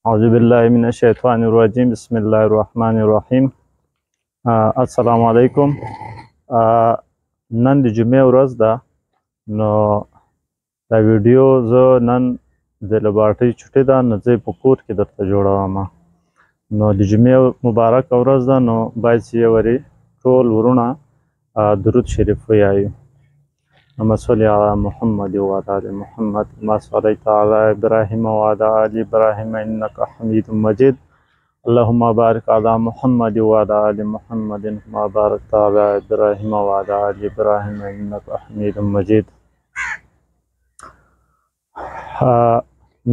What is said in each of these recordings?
اعوذ بالله من الشیطان الرجیم بسم الله الرحمن الرحیم. السلام علیکم. نن د جمعې ورځ ده، نو دا ویډیو زه نن د لباټۍ چټۍ ده، نو زه په کور کې درته جوړوم. نو د جمعې مبارکه ورځ ده، نو باید چې ورې ټول ورونه درود شریف ویایو. اللهم صل على محمد وعلى آل محمد كما صليت على إبراهيم وعلى آل إبراهيم إنك حميد مجيد. اللهم بارك على محمد وعلى آل محمد كما باركت على إبراهيم وعلى آل إبراهيم إنك حميد مجيد.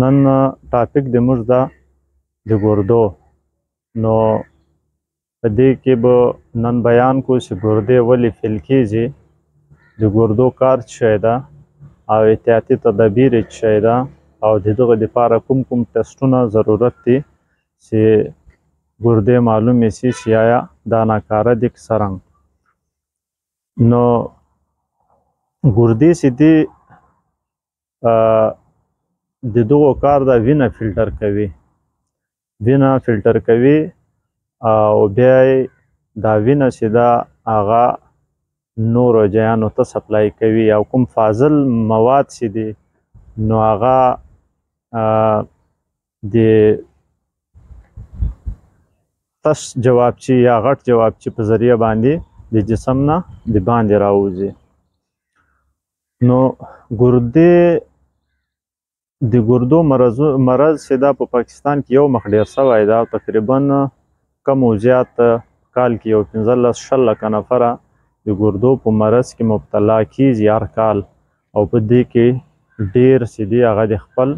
نن ټاپک د موږ ده د ګردو. نو په دې کې به نن بیان کو چې ګردې ولې فیل کیږي، د ګردو کار څه شی ده او احتیاطي تدابیر یې څه شی ده، او د دغه دپاره کوم کوم ټسټونه ضرورت دي چې ګردې معلومې سي چې آیا دا ناکاره دي که څرنګ. نو ګردې چې دي د دغو کار ده وینه فلټر کوي، وینه فلټر کوي او بیا یې دا وینه چې ده هغه نورو جیانو ته سپلای کوي، او کوم فاضل مواد چې دي نو هغه د تش جوابچې یا غټ جوابچې په ذریعه باندې د جسم نه د باندې راوځي. نو ګردې د ګردو مرض چې دا په پاکستان کې یو مخ ډیر سوی ده، تقریبا کم او زیات کال کې یو 15-20 لکه نفره د ګردو په مرض کې مبتلا کیږي هر کال، او په دې کې ډیر چې دي هغه د خپل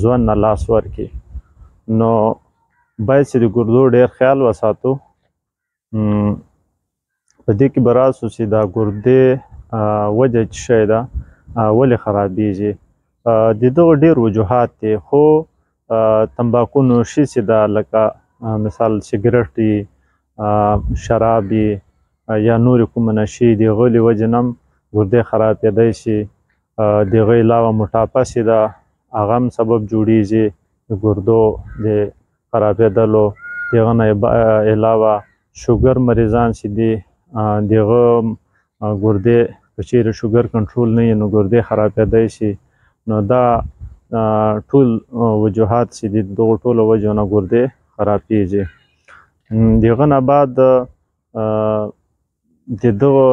ژوند نه لاس ورکړي. نو باید چې د ګردو ډیر خیال وساتو. په دې کې به راسو چې دا ګردې وجه څه شی ده، ولې خرابیږي. د دغه ډیر وجوهات دي، خو تمباکو نوشي چې ده لکه مثال سګرټ دي، شراب دي یا نورې کومه نشې د هغو له وجې نه هم ګردې خرابېدی شي. د هغې علاوه موټاپه چې ده هغه هم سبب جوړیږي د ګردو د خرابېدلو. د هغه نه علاوه شوګر مریضان چې دي د هغه ګردې که چیرې شوګر کنټرول نه وي نو ګردې خرابېدی شي. نو دا ټول وجوهات چې دي د دغو ټولو وجو نه ګردې خرابېږي. د هغه نه بعد د دغه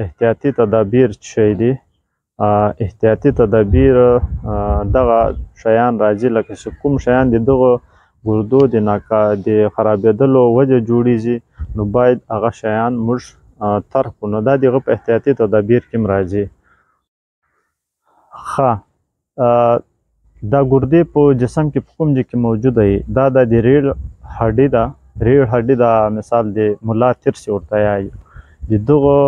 احتیاطي تدابیر څه شی دي. احتیاطي تدابیر دغه شیان راځي، لکه چې کوم شیان د دغه ګردو د خرابېدلو وجه جوړیږي نو باید هغه شیان موږ ترک کړو. نو دا د هغه په احتیاطي تدابیر کې هم راځي. ښه، دا ګردې په جسم کې په کوم ځای کې موجوده وي، دا د ریړ هډې ده. ریړ هډې ده، مثال د ملا تیر چې ورته یایي، د دغه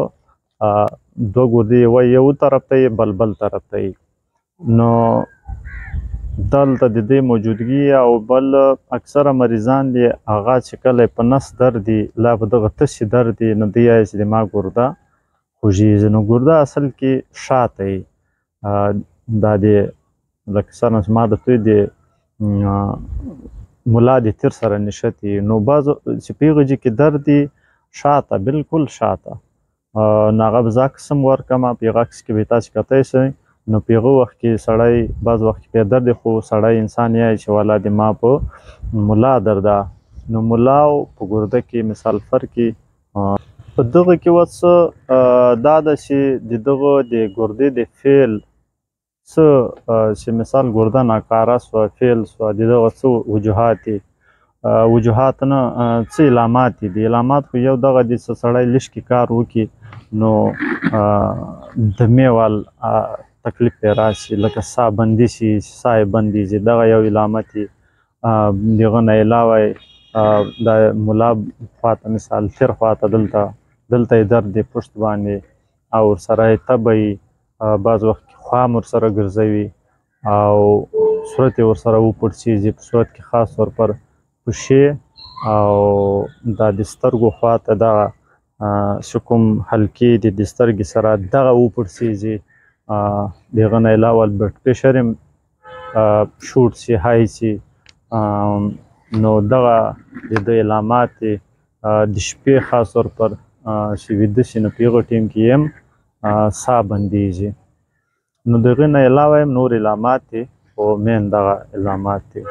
دوه ګردې یو طرف ته یي بل طرف ته یي. نو دلته د دې موجودګي او بل اکثره مریضان دي هغه چې کله په نس درد دي لا په دغه تشي درد دي نو دوی یایي چې زما ګرده خوږیږي. نو ګرده اصل کې شاته یي، دا د لکه څرنګه چې ما درته ویل د ملا د تیر سره نښتي. نو بعضو چې په هغه ځای کې درد دي شاته، بالکل شاته، نو هغه به زه عکس هم ورکړم، په هغه عکس کې به تاسې کتی شئ. نو په هغه وخت کې سړی بعض وخت کې پې درد دی، خو سړی انسان یایي چې والا د ما په ملا درد ده. نو ملا او په ګرده کې مثال فرق وي. په دغه کې اوس دا ده چې د دغه د ګردې د فیل څه چې مثال ګرده ناکاره سوه، فیل سوه، د دغه څه وجوهات دي، وجوهات نه څه علامات دي. د علامات خو یو دغه دي چې سړی لږ کار وکړي نو دمې وال تکلیف پرې راشي، لکه ساه بندي شي، ساه یې بندېږي، دغه یو علامت وي. د هغه نه علاوه د ملا خواته مثال تیر خواته دلته یې درد دی پشت باندې، او ورسره یې تبه وي، بعض وخت کې خوا هم ورسره ګرځوي، او صورت یې ورسره وپړسېږي. په صورت کې خاص طور پر پښې او دا د سترګو خواته دغه چې کوم حلقې دي د سترګې سره دغه وپړسېږي. د هغه نه علاوه بلډ پریشر هم شوټ شي، های شي، نو دغه د علامات د شپې خاص طور پر چې ویده شي نو په هغه ټیم کې هم ساه بندیږي. نو د هغې نه علاوه هم نور علامات دي خو مین دغه علامات دي.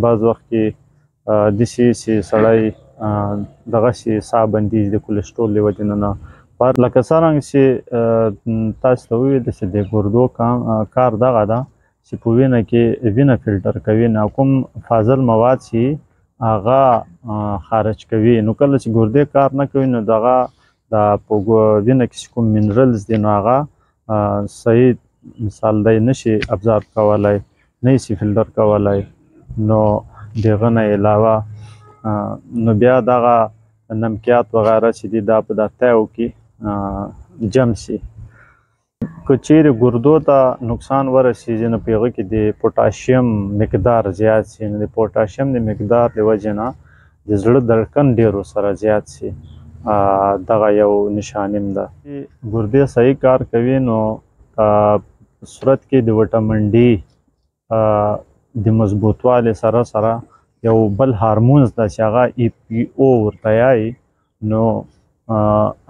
بعض وخت کې داسې چې سړی دغسې ساه بندیږي د کولیسټرول د وجې نه لکه څرنګه چې تاسو ته وویل چې د ګردو کار دغه ده چې په وینه کې وینه فلټر کوي نه کوم فاضل مواد چې هغه خارج کوي. نو کله چې ګردې کار نه کوي نو دغه په وینه کې چې کوم منرلز دي نو هغه صحیح مثال دی نشي ابزارب کولی نه شي فلټر کولی. نو د هغه نه علاوه نو بیا دغه نمکیات وغیره چې دي دا په دا تیو کې جمع شي. که چیرې ګردو ته نقصان ورسیږي نو په هغه کې د پوټاشیم مقدار زیات شي. نو د پوټاشیم د مقدار د وجې نه د زړه دړکن ډېر ورسره زیات شي. دغه یو نشانیم ده. ګردې صحیح کار کوي نو صورت کې د وټامین ډي د مضبوطوالي سره سره یو بل هارمونز ده چې هغه EPO ورته یایي نو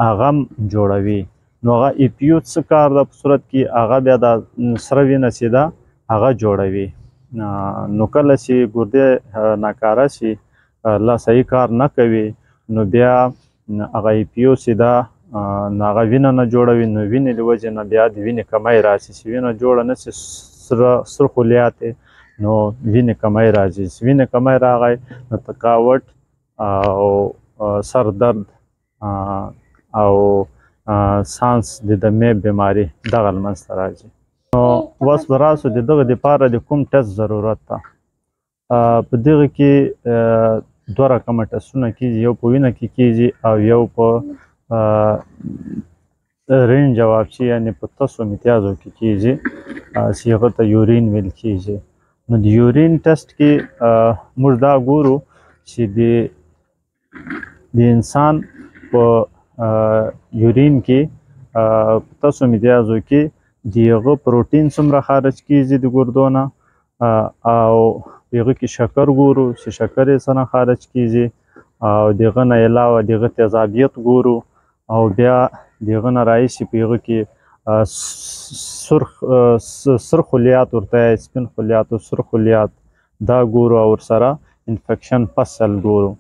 هغه هم جوړوي. نو هغه EPO څه کار ده په صورت کې هغه بیا د سره وینه چې ده هغه جوړوي. نو کله چې ګردې ناکاره شي لا صحیح کار نه کوي نو بیا هغه EPO چې ده نو هغه وینه نه جوړوي. نو وینې د وجې نه بیا د وینې کمی راشي. چې وینه جوړه نه شي سره خلیات نو وینې کمی راځي. چې وینې کمی راغی نو تقاوت او سر درد او سانس د دمې بیماری دغه لمنځته راځي. نو اوس به راسو د دغه دپاره د کوم ټسټ ضرورت ده. په دغه کې دوه رقمه ټسټونه کیږي. یو په وینه کې کیږي او یو په رین جوابچي یعنې په تسو امتیازو کې کیږي چې هغه ته یورین ویل کیږي. نو د یورین ټسټ کې موږ دا ګورو چې د انسان په یورین کې په تسو امتیازو کې د هغه پروټین څومره خارج کیږي د ګردو نه او د هغه کې شکر ګورو چې شکر یې څه نه خارج کیږي او د هغه نه علاوه د هغه تیزابیت ګورو او بیا د هغه نه رایشي په هغه کې سر خلیات ورته سپین خلیات او سر خلیات دا ګورو او ورسره انفیکشن فصل ګورو.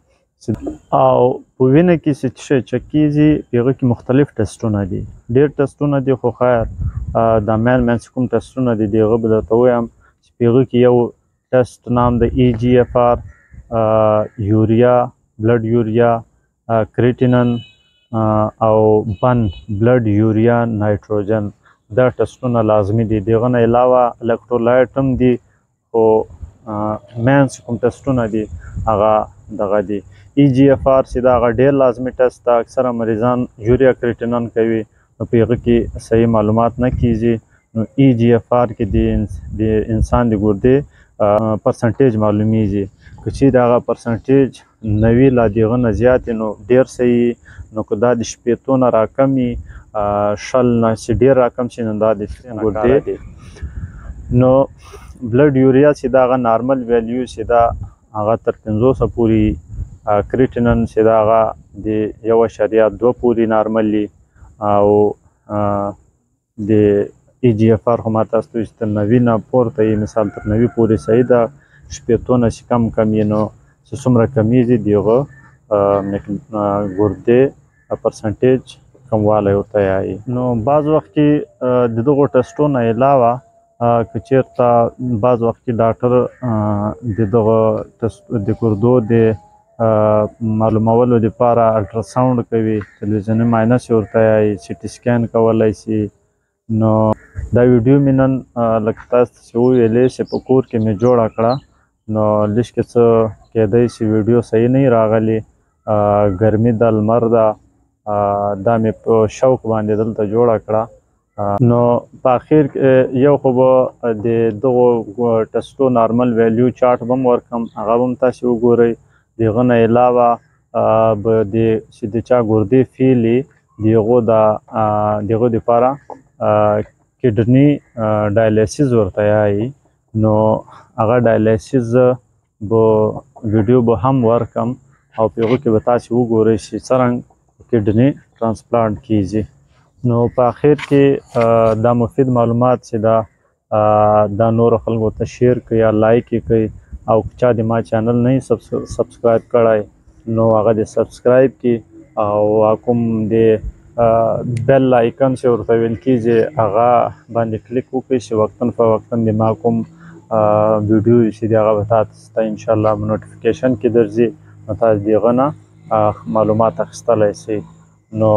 او په وینه کې چې څه چک کیږي په هغه کې مختلف ټسټونه دي. ډېر ټسټونه دي خو خیر دا مین چې کوم ټسټونه دي د هغه به درته ووایم چې په هغه کې یو ټسټ نام د EGFR یوریا بلډ یوریا کریټینن او بلډ یوریا نایټروجن دا ټسټونه لازمي دي. د هغه نه علاوه الکترولایټ هم دي خو مین چې کوم ټسټونه دي هغه دغه دي. EGFR چې دا هغه ډېر لازمي ټسټ ده. اکثره مریضان یوریا کریټینن کوي نو په هغه کې صحیح معلومات نه کیږي. نو EGFR کې د انسان د ګردې پرسنټیج معلومیږي. که چیرې هغه پرسنټیج 90 لا د هغه نه زیات نو ډېر صحیح. نو که دا د 80 نه راکم وي 100 نه چې ډېر راکم شي نو دا د ګردې دي. نو بلډ یوریا چې دا هغه نارمل ویلیو چې دا هغه تر 500 پورې کریټینن چې دا هغه د 1.2 پورې نارمل وي او د EGFR خو ما تاسو ته ویل چې تر 90 نه پورته یي مثال تر 90 پورې صحیح ده. 80 نه چې کم یي نو چې څومره کمیږي د هغه ګردې پرسنټیج کموالی ورته یایي. نو بعض وخت کې د دغو ټسټو نه علاوه که چېرته بعض وخت کې ډاکټر د دغه د ګردو د معلومولو دپاره الټراساونډ کوي تلویزیوني معاینه چې ورته یایي سي ټي سکین کولی شي. نو دا ویډیو مې نن لکه تاسو ته چې وویلې چې په کور کې مې جوړه کړه نو لږ کې څه کیدی شي ویډیو صحیح نه راغلی. ګرمي ده لمر ده دا مې په شوق باندې دلته جوړه کړه. نو په اخر یو خو به د دغو ټسټو نارمل ویلیو چارټ به هم ورکړم هغه به هم تاسې وګورئ. د هغه نه علاوه به چې د چا ګردې فیل وي د هغو دپاره کډني ډایلیسیس ورته یایي نو هغه ډایلیسیس به ویډیو به هم ورکم او په هغو کې به تاسې وګورئ چې څرنګه کډني ترانسپلانټ کیږي. نو په اخر کې دا مفید معلومات چې دا نورو خلکو ته شیر کړئ یا لایک یې کړئ او که چا د ما چینل نه وي سبسکرایب کړی نو هغه دې سبسکرایب کړي او کوم د بیل آیکن چې ورته ویل کېږي هغه باندې کلیک وکړئ چې وقتاً فوقتاً د ما کوم ویډیو چې دی هغه به تاسو ته انشاءالله نوټیفیکیشن کې درځي نو تاسو د هغه نه معلومات اخیستلی شئ. نو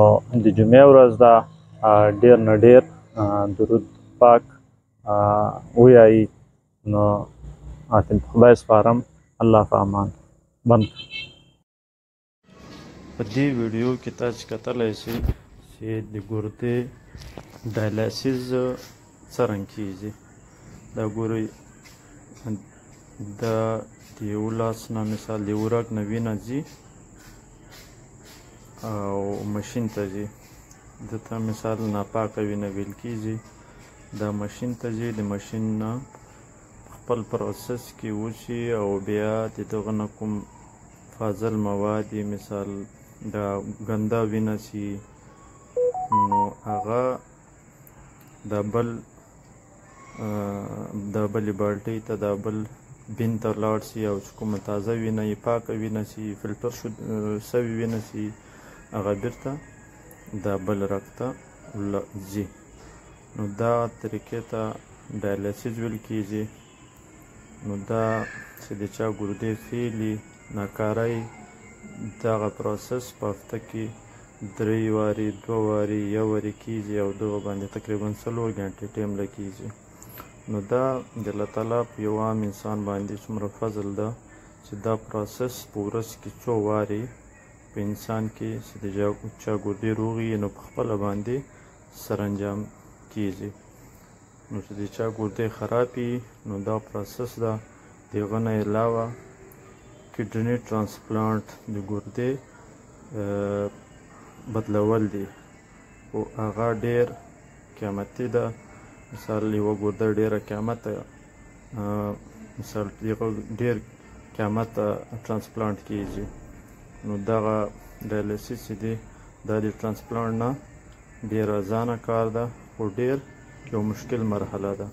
د جمعې ورځ ده ډېر نه ډېر درود پاک ووایئ. نو په خدای سپارم. الله په امان. بند. په دې ویډیو کې تاسو کتلی شئ چې د ګردې ډایلیسیس څرنګه کیږي. دا ګورئ دا د یو لاس نه مثال د یو رګ نه وینه ځي او ماشین ته ځي. ده ته مثال ناپاکه وینه ویل کیږي. دا ماشین ته ځي، د ماشین نه خپل پروسس کې وشي او بیا د دغه نه کوم فاضل مواد مثال دا ګنده وینه سي نو هغه دا بلې بالټۍ ته دا بل بین ته لاړ سي او چې کومه تازه وینه یې پاکه وینه سي فلټر سوي وینه سي هغه بیرته دا بل رګ ته ځي. نو دا طریقې ته ډایلیسیس ویل کیږي. نو دا چې د چا ګردې فیلي ناکاری دغه پروسس په هفته کې 3 وارې 2 وارې 1 وارې کیږي او دغه باندې تقریبا 4 غنټې ټیم لګیږي. نو دا د الله تعالی په یو عام انسان باندې څومره فضل ده چې دا پروسس په ورځ کې 4 وارې په انسان کې چې د چا ګردې روغې نو په خپله باندې سرانجام کیږي. نو چې د چا ګردې خرابې نو دا پروسس ده د هغه نه علاوه کډني ترانسپلانټ د ګردې بدلول دي او هغه ډېر قیمتي ده. مثال یوه ګرده ډېره قیمته مثال ډېر قیمت ترانسپلانټ کیږي. نو دغه ډایلیسیس چې دی دا د ترانسپلانټ نه ډېر ارزانه کار ده خو ډېر یو مشکل مرحله ده.